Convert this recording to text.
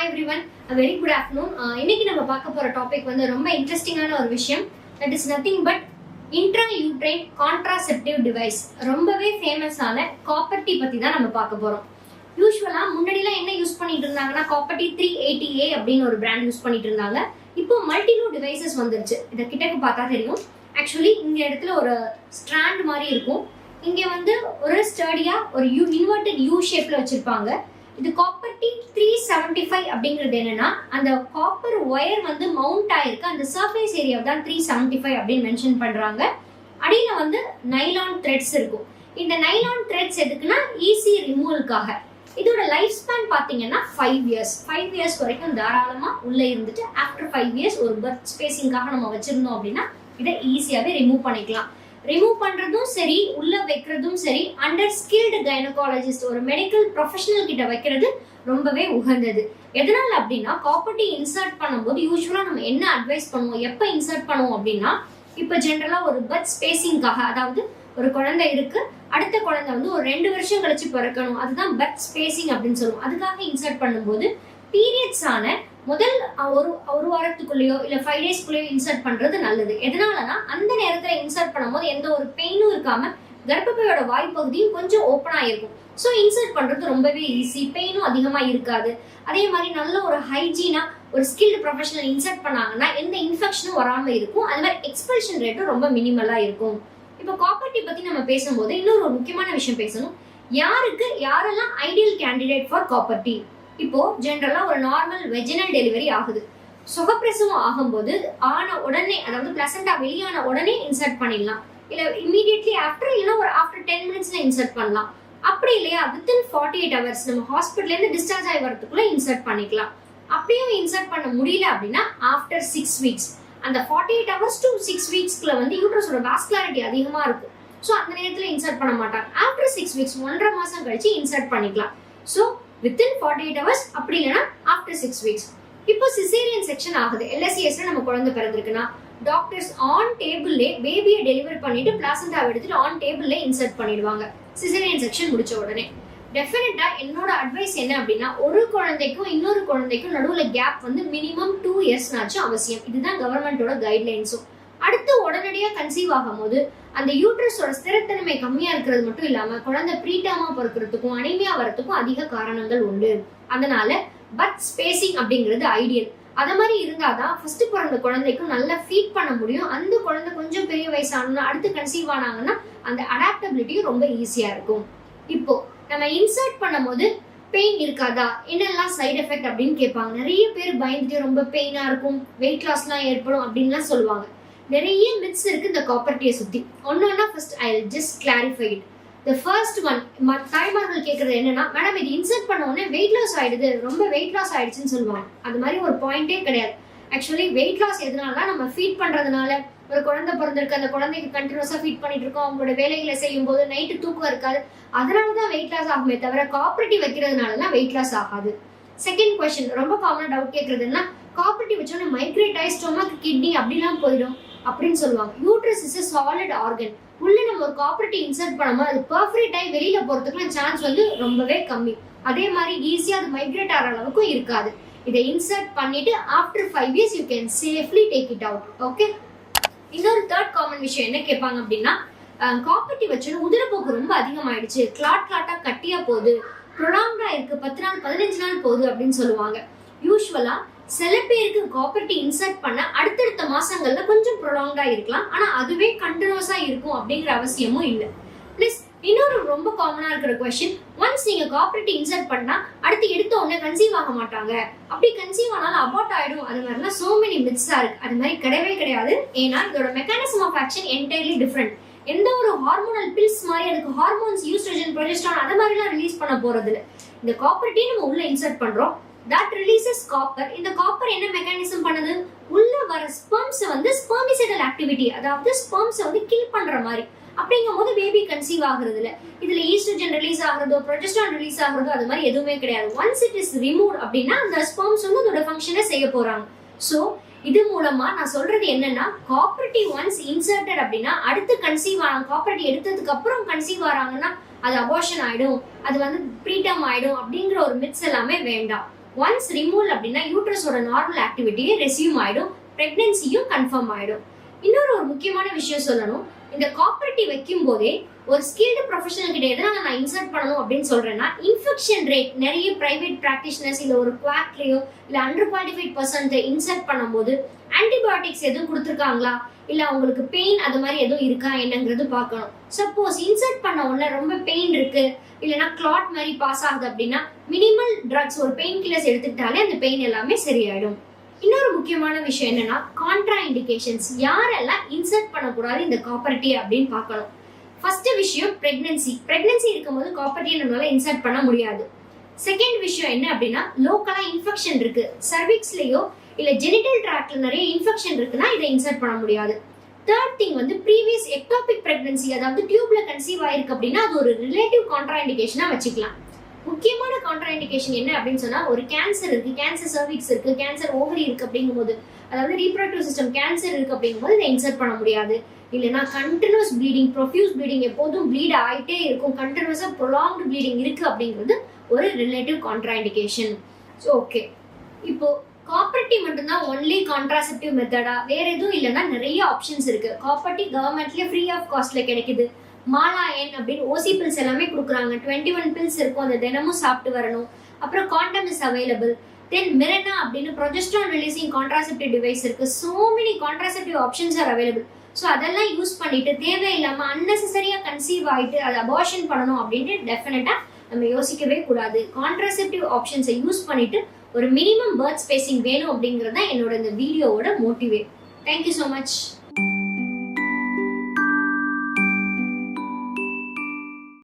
everyone, a very good afternoon. இன்னைக்கு நம்ம பார்க்க போற டாபிக் வந்து ரொம்ப இன்ட்ரெஸ்டிங்கான ஒரு விஷயம். That is nothing but intrauterine contraceptive device. ரொம்பவே ஃபேமஸான காப்பர்டி பத்தி தான் நம்ம பார்க்க போறோம். யூசுவலா முன்னாடிலாம் என்ன யூஸ் பண்ணிட்டு இருந்தாங்கன்னா காப்பர்டி 380A அப்படின்னு ஒரு பிராண்ட் யூஸ் பண்ணிட்டு இருந்தாங்க. இப்போ மல்டிலூ டிவைசஸ் வந்துருச்சு. இத கிட்டக்கு பார்த்தா தெரியும். ஆக்சுவலி இந்த இடத்துல ஒரு ஸ்ட்ராண்ட் மாதிரி இருக்கும். இங்க வந்து ஒரு ஸ்டடியா ஒரு இன்வெர்டட் யூ ஷேப்ல வச்சிருப்பாங்க. இது காப்பர் டி 375 அப்படிங்கிறது என்னன்னா அந்த காப்பர் ஒயர் வந்து மவுண்ட் ஆயிருக்கு. அந்த சர்ஃபேஸ் ஏரியா தான் 375 அப்படின்னு மென்ஷன் பண்றாங்க. அடியில வந்து நைலான் த்ரெட்ஸ் இருக்கும். இந்த நைலான் த்ரெட்ஸ் எதுக்குன்னா ஈஸி ரிமூவலுக்காக. இதோட லைஃப் ஸ்பேன் பாத்தீங்கன்னா 5 இயர்ஸ். 5 இயர்ஸ் வரைக்கும் தாராளமா உள்ள இருந்துட்டு ஆஃப்டர் 5 இயர்ஸ் ஒரு பர்த் ஸ்பேசிங்காக நம்ம வச்சிருந்தோம் அப்படின்னா இதை ஈஸியாவே ரிமூவ் பண்ணிக்கலாம். ரிமூவ் பண்றதும் சரி, உள்ள வைக்கிறதும் சரி, அண்டர் ஸ்கில்டு கைனகாலஜிஸ்ட் ஒரு மெடிக்கல் ப்ரொஃபஷனல் கிட்ட வைக்கிறது ரொம்பவே உகந்தது. எதனால அப்படின்னா காப்பர்டி இன்சர்ட் பண்ணும்போது யூஸ்வலா நம்ம என்ன அட்வைஸ் பண்ணுவோம், எப்ப இன்சர்ட் பண்ணுவோம் அப்படின்னா இப்ப ஜென்ரலா ஒரு பர்த் ஸ்பேசிங்காக, அதாவது ஒரு குழந்தை இருக்கு, அடுத்த குழந்தை வந்து ஒரு 2 வருஷம் கழிச்சு பிறக்கணும், அதுதான் பர்த் ஸ்பேசிங் அப்படின்னு சொல்லுவோம். அதுக்காக இன்சர்ட் பண்ணும்போது பீரியட்ஸ் ஆன முதல் ஒரு வாரத்துக்குள்ளேயோ இல்ல 5 டேஸ்க்குள்ளேயோ இன்சர்ட் பண்றது நல்லது. எதனாலனா அந்த நேரத்துல இன்சர்ட் பண்ணும்போது எந்த ஒரு பெயினும் இருக்காம கர்ப்பப்பையோட வாய்ப்பகுதியும் கொஞ்சம் ஓப்பனா இருக்கும். ஸோ இன்சர்ட் பண்றது ரொம்பவே ஈஸி, பெயினும் அதிகமா இருக்காது. அதே மாதிரி நல்ல ஒரு ஹைஜீனா ஒரு ஸ்கில்டு ப்ரொஃபஷனல் இன்சர்ட் பண்ணாங்கன்னா எந்த இன்ஃபெக்ஷனும் வராம இருக்கும். அது மாதிரி எக்ஸ்பல்ஷன் ரேட்டும் ரொம்ப மினிமலா இருக்கும். இப்போ காப்பர்டி பத்தி நம்ம பேசும்போது இன்னொரு ஒரு முக்கியமான விஷயம் பேசணும். யாரெல்லாம் ஐடியல் கேண்டிடேட் ஃபார் காப்பர்டி? இப்போ ஜென்ரலா ஒரு நார்மல் வெஜினல் டெலிவரி ஆகுது. சுகப்பிரசவம் ஆகும்போது ஆன உடனே, அதாவது பிளசண்டா வெளியான உடனே இன்சர்ட் பண்ணிடலாம். இல்ல இமீடியட்லி ஆஃப்டர், இல்லைன்னா ஒரு ஆஃப்டர் 10 மினிட்ஸ்ல இன்சர்ட் பண்ணலாம். அப்படி இல்லையா வித்தின் 48 ஹவர்ஸ் நம்ம ஹாஸ்பிட்டல்ல இருந்து டிஸ்சார்ஜ் ஆகி வரதுக்குள்ள இன்சர்ட் பண்ணிக்கலாம். அப்படியும் இன்சர்ட் பண்ண முடியல அப்படின்னா ஆஃப்டர் 6 வீக்ஸ், அந்த 48 ஹவர்ஸ் டு 6 வீக்ஸ்க்குள்ள வந்து யூட்ரஸோட வாஸ்குலாரிட்டி அதிகமா இருக்கும். ஸோ அந்த நேரத்துல இன்சர்ட் பண்ண மாட்டாங்க. ஆஃப்டர் 6 வீக்ஸ் 1.5 மாசம் கழிச்சு இன்சர்ட் பண்ணிக்கலாம். ஸோ within 48 hours, அப்படி இல்லைன்னா after 6 weeks. இப்போ சிசேரியன் செக்ஷன் ஆகுது. LSCSல நம்ம குழந்தை பிறந்திருக்குன்னா டாக்டர்ஸ் ஆன் டேபிள்லே பேபியை டெலிவரி பண்ணிட்டு பிளாசண்டாவை எடுத்துட்டு ஆன் டேபிள்லே இன்சர்ட் பண்ணிடுவாங்க சிசேரியன் செக்ஷன் முடிச்ச உடனே. டெஃபினட்டா என்னோட அட்வைஸ் என்ன அப்படின்னா ஒரு குழந்தைக்கும் இன்னொரு குழந்தைக்கும் நடுவுல கேப் வந்து மினிமம் 2 இயர்ஸ்னாச்சும் அவசியம். இதுதான் கவர்மெண்டோட கைட்லைன்ஸும். அடுத்து உடனடியா கன்சீவ் ஆகும் போது அந்த யூட்ரஸோட ஸ்திரத்தன்மை கம்மியா இருக்கிறது மட்டும் இல்லாம குழந்தை ப்ரீடாமா பிறக்கிறதுக்கும் அனிமியா வரதுக்கும் அதிக காரணங்கள் உண்டு. அதனால பர்த் ஸ்பேசிங் அப்படிங்கிறது ஐடியல். அத மாதிரி இருந்தாதான் ஃபர்ஸ்ட் பிறந்த குழந்தைக்கும் நல்லா ஃபீட் பண்ண முடியும். அந்த குழந்தை கொஞ்சம் பெரிய வயசானா அடுத்து கன்சீவ் ஆனாங்கன்னா அந்த அடாப்டபிலிட்டியும் ரொம்ப ஈஸியா இருக்கும். இப்போ நம்ம இன்சர்ட் பண்ணும்போது பெயின் இருக்காதா, என்னெல்லாம் சைட் எஃபெக்ட் அப்படின்னு கேட்பாங்க. நிறைய பேர் பயந்துட்டு ரொம்ப பெயினா இருக்கும், வெயிட் லாஸ்லாம் ஏற்படும் அப்படின்லாம் சொல்லுவாங்க. நிறைய மித்ஸ் இருக்கு இந்த காப்பர்டியை சுத்தி. ஒன்னொன்னா first I will just clarify it. The first one, தாய்மார்கள் கேட்கறது என்னன்னா, மேடம் இது இன்சர்ட் பண்ண உடனே வெயிட் லாஸ் ஆயிடுது, ரொம்ப வெயிட் லாஸ் ஆயிடுச்சுன்னு சொல்லுவாங்க. அது மாதிரி ஒரு பாயிண்டே கிடையாது. ஆக்சுவலி வெயிட் லாஸ் எதனால நம்ம ஃபீட் பண்றதுனால, ஒரு குழந்தை பிறந்திருக்கு அந்த குழந்தைக்கு கண்டினியூஸா ஃபீட் பண்ணிட்டு இருக்கோம், அவங்களோட வேலைகளை செய்யும் போது நைட்டு தூக்கம் இருக்காது, அதனாலதான் வெயிட் லாஸ் ஆகுமே தவிர காப்பர்டி வைக்கிறதுனாலதான் வெயிட் லாஸ் ஆகாது. செகண்ட் கொஸ்டின், ரொம்ப காமனா டவுட் கேட்கறதுன்னா காப்பர்டி வச்சோன்னா மைக்ரேட் ஆகி ஸ்டொமக், கிட்னி அப்படிலாம் போயிடும் அப்படின்னு சொல்லுவாங்க. Uterus is a solid organ. உள்ள நம்ம ஒரு காப்பர்டி இன்சர்ட் பண்ணும்போது அது பெர்ஃபரேட் ஆகி வெளியில போறதுக்குள்ள சான்ஸ் வந்து ரொம்பவே கம்மி. அதே மாதிரி ஈஸியா அது மைக்ரேட் ஆகிற அளவுக்கும் இருக்காது. இதை இன்சர்ட் பண்ணிட்டு after 5 years you can safely take it out. Okay. இன்னொரு தேர்ட் காமன் விஷயம் என்ன கேட்பாங்க அப்படின்னா, காப்பர்டி வச்சோன்னா உதிரப்போக்கு ரொம்ப அதிகமாயிடுச்சு, கிளாட்டா கட்டியா போகுது, ப்ரொலாங்கா இருக்கு, 10 நாள் 15 நாள் போகுது அப்படின்னு சொல்லுவாங்க. யூஸ்வலா சில பேருக்கு காப்பர்டி இன்சர்ட் பண்ண அடுத்தடுத்த மாசங்கள்ல கொஞ்சம் ப்ரொலாங்கா இருக்கலாம், ஆனா அதுவே கண்டினியூஸா இருக்கும் அப்படிங்கிற அவசியமும் இல்லை. பிளஸ் இன்னொரு ரொம்ப காமனா இருக்கிற கொஸ்டின், ஒன்ஸ் நீங்க காப்பர்டி இன்சர்ட் பண்ணா அடுத்து எடுத்த உடனே கன்சீவ் ஆக மாட்டாங்க, அப்படி கன்சீவ் ஆனாலும் அபார்ட் ஆயிடும், அது மாதிரிலாம் சோ மெனி மித்ஸா இருக்கு. அது மாதிரி கிடையவே கிடையாது. ஏன்னா இதோட mechanism of action entirely different. எந்த ஒரு ஹார்மோனல் பில்ஸ் மாதிரி அதுக்கு ஹார்மோன்ஸ், ஈஸ்ட்ரோஜன், ப்ரொஜெஸ்டரான் அது மாதிரிலாம் ரிலீஸ் பண்ண போறது இல்லை. இந்த காப்பர்டி நம்ம உள்ள இன்சர்ட் பண்றோம், that releases copper. இந்த காப்பர் என்ன மெக்கானிசம் பண்ணுது, உள்ள வர ஸ்பெர்ம்ஸ் வந்து ஸ்பெர்மிசைடல் ஆக்டிவிட்டி, அதாவது ஸ்பெர்ம்ஸ் வந்து கில் பண்ற மாதிரி. அப்படிங்கும்போது பேபி கன்சீவ் ஆகுறது இல்ல. இதுல ஈஸ்ட்ரோஜன் ரிலீஸ் ஆகுறதோ ப்ரொஜெஸ்டரான் ரிலீஸ் ஆகுறதோ அது மாதிரி எதுவுமே கிடையாது. ஒன்ஸ் இட் இஸ் ரிமூவ் அப்படின்னா அந்த ஸ்பெர்ம்ஸ் வந்து அதோட ஃபங்க்ஷனை செய்ய போறாங்க. சோ இது மூலமா நான் சொல்றது என்னன்னா, காப்பர்டி ஒன்ஸ் இன்சர்ட்டட் அப்படின்னா அடுத்து கன்சீவ் ஆன காப்பர்டி எடுத்ததுக்கு அப்புறம் கன்சீவ் ஆறாங்கன்னா அது அபார்ஷன் ஆயிடும், அது வந்து ப்ரீடம் ஆயிடும் அப்படிங்கிற ஒரு மித்ஸ் எல்லாமே வேண்டாம். ஒன்ஸ் ரிமூவல் அப்படின்னா யூட்ரஸோட நார்மல் ஆக்டிவிட்டியே ரெசியூம் ஆயிடும், பிரெக்னன்சியும் கன்ஃபார்ம் ஆயிடும். இன்னொரு முக்கியமான விஷயம் சொல்லணும், இந்த காப்பரேட்டிவ் வைக்கும் போதே ஒரு ஸ்கில்டு ப்ரொஃபஷனல் கிட்ட எதனால நான் இன்சர்ட் பண்ணணும் அப்படின்னு சொல்றேன்னா, இன்ஃபெக்ஷன் ரேட் நிறைய பிரைவேட் பிராக்டிஷனர்ஸ் இல்ல ஒரு குவாக்லயோ இல்ல அண்டர் குவாலிஃபைட் பர்சன் இன்சர்ட் பண்ணும்போது ஆன்டிபயோட்டிக்ஸ் எதுவும் கொடுத்துருக்காங்களா இல்ல அவங்களுக்கு பெயின் அது மாதிரி எதுவும் இருக்கா என்னங்கிறது பார்க்கணும். சப்போஸ் இன்சர்ட் பண்ண உடனே ரொம்ப பெயின் இருக்கு இல்லைன்னா கிளாட் மாதிரி பாஸ் ஆகுது அப்படின்னா மினிமல் ட்ரக்ஸ் ஒரு பெயின் கில்லர்ஸ் எடுத்துக்கிட்டாலே அந்த பெயின் எல்லாமே சரியாயிடும். இன்னொரு முக்கியமான விஷயம் என்னன்னா, கான்ட்ரா இண்டிகேஷன்ஸ் யாரெல்லாம் இன்சர்ட் பண்ணக்கூடாது இந்த காப்பர்ட்டி அப்படின்னு பார்க்கணும். ஃபர்ஸ்ட் விஷயம் பிரெக்னன்சி இருக்கும்போது காப்பர்ட்டியை நம்மளால இன்சர்ட் பண்ண முடியாது. செகண்ட் விஷயம் என்ன அப்படின்னா, லோக்கலா இன்ஃபெக்ஷன் இருக்கு, சர்விக்ஸ்லயோ இல்ல ஜெனிட்டல் ட்ராக்ட்ல நிறைய இன்ஃபெக்ஷன் இருக்குன்னா இதை இன்சர்ட் பண்ண முடியாது. தேர்ட் திங் வந்து ப்ரீவியஸ் எக்டோபிக் பிரெக்னன்சி, அதாவது டியூப்ல கன்சீவ் ஆயிருக்கு அப்படின்னா அது ஒரு ரிலேட்டிவ் கான்ட்ரா இண்டிகேஷனா வச்சுக்கலாம். முக்கியமான கான்ட்ரா இண்டிகேஷன் என்ன அப்படின்னு சொன்னா, ஒரு கேன்சர் இருக்கு, கேன்சர் சர்விக்ஸ் இருக்கு, கேன்சர் ஓவரி இருக்கு அப்படிங்கும்போது, அதாவது ரீப்ரடக்டிவ் சிஸ்டம் கேன்சர் இருக்கு அப்படிங்கும்போது இதை இன்சர்ட் பண்ண முடியாது. இல்லைன்னா கண்டினியூஸ் ப்ளீடிங், ப்ரொஃப்யூஸ் ப்ளீடிங் எப்போதும் ப்ளீட் ஆகிட்டே இருக்கும், கண்டினியூஸா ப்ரொலாங்டு ப்ளீடிங் இருக்கு அப்படிங்கிறது ஒரு ரிலேட்டிவ் கான்ட்ரா இண்டிகேஷன். ஓகே, இப்போ காப்பர்ட்டி மட்டும்தான் ஒன்லி கான்ட்ராசெப்டிவ் மெத்தடா, வேற எதுவும் இல்லைன்னா நிறைய ஆப்ஷன்ஸ் இருக்கு. காப்பர்ட்டி கவர்மெண்ட்லயே ஃப்ரீ ஆஃப் காஸ்ட்ல கிடைக்குது. மாலாயன் அப்படின்னு ஓசி பில்ஸ் எல்லாமே கொடுக்குறாங்க. 21 பில்ஸ் இருக்கும், அதை தினமும் சாப்பிட்டு வரணும். அப்புறம் காண்டம் இஸ் அவைலபிள். தென் மிரனா அப்படின்னு ப்ரொஜெஸ்ட்ரான் ரிலீசிங் கான்ட்ராசெப்டிவ் டிவைஸ் இருக்கு. So many contraceptive options are available. So அதெல்லாம் யூஸ் பண்ணிட்டு தேவையில்லாம அன்னெசரியா கன்சீவ் ஆயிட்டு அதை அபார்ஷன் பண்ணணும் அப்படின்ட்டு டெஃபினட்டா நம்ம யோசிக்கவே கூடாது. கான்ட்ராசெப்டிவ் ஆப்ஷன்ஸை யூஸ் பண்ணிட்டு ஒரு மினிமம் பர்த் ஸ்பேசிங் வேணும் அப்படிங்கிறது தான் என்னோட இந்த வீடியோவோட மோட்டிவே. Thank you so much.